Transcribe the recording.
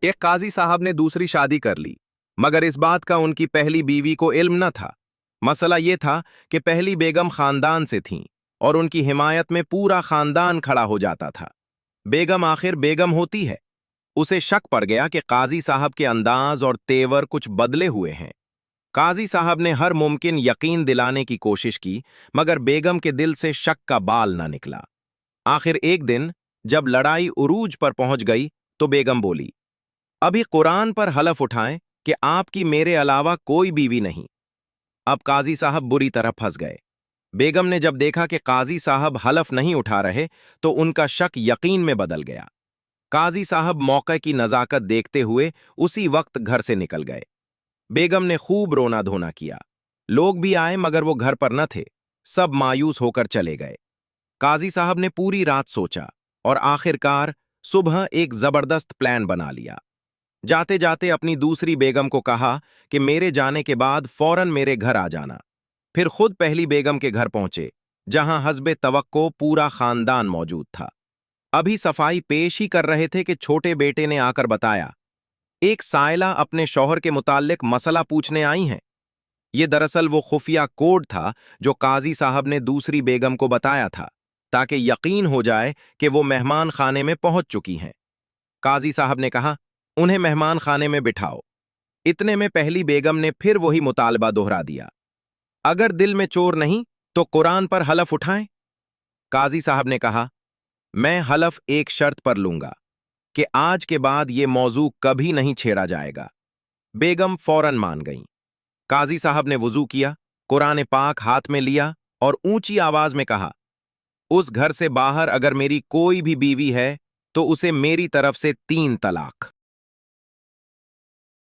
एक काजी साहब ने दूसरी शादी कर ली, मगर इस बात का उनकी पहली बीवी को इल्म न था। मसला ये था कि पहली बेगम खानदान से थीं और उनकी हिमायत में पूरा खानदान खड़ा हो जाता था। बेगम आखिर बेगम होती है। उसे शक पड़ गया कि काजी साहब के अंदाज और तेवर कुछ बदले हुए हैं। काजी साहब ने हर मुमकिन यकीन दिलाने की कोशिश की, मगर बेगम के दिल से शक का बाल न निकला। आखिर एक दिन जब लड़ाई उरूज पर पहुंच गई तो बेगम बोली, अभी कुरान पर हलफ उठाएं कि आपकी मेरे अलावा कोई बीवी नहीं। अब काजी साहब बुरी तरह फंस गए। बेगम ने जब देखा कि काजी साहब हलफ नहीं उठा रहे तो उनका शक यकीन में बदल गया। काजी साहब मौके की नजाकत देखते हुए उसी वक्त घर से निकल गए। बेगम ने खूब रोना धोना किया। लोग भी आए मगर वो घर पर न थे। सब मायूस होकर चले गए। काजी साहब ने पूरी रात सोचा और आखिरकार सुबह एक जबरदस्त प्लान बना लिया। जाते जाते अपनी दूसरी बेगम को कहा कि मेरे जाने के बाद फौरन मेरे घर आ जाना। फिर खुद पहली बेगम के घर पहुंचे, जहां हस्बे तवक्को पूरा खानदान मौजूद था। अभी सफाई पेश ही कर रहे थे कि छोटे बेटे ने आकर बताया, एक साइला अपने शौहर के मुताल्लिक मसला पूछने आई हैं। ये दरअसल वो खुफिया कोड था जो काजी साहब ने दूसरी बेगम को बताया था, ताकि यकीन हो जाए कि वो मेहमान खाने में पहुंच चुकी हैं। काजी साहब ने कहा, उन्हें मेहमान खाने में बिठाओ। इतने में पहली बेगम ने फिर वही मुतालबा दोहरा दिया, अगर दिल में चोर नहीं तो कुरान पर हलफ उठाएं। काजी साहब ने कहा, मैं हलफ एक शर्त पर लूंगा कि आज के बाद ये मौजू कभी नहीं छेड़ा जाएगा। बेगम फौरन मान गईं। काजी साहब ने वुजू किया, कुरान पाक हाथ में लिया और ऊंची आवाज में कहा, उस घर से बाहर अगर मेरी कोई भी बीवी है तो उसे मेरी तरफ से 3 तलाक।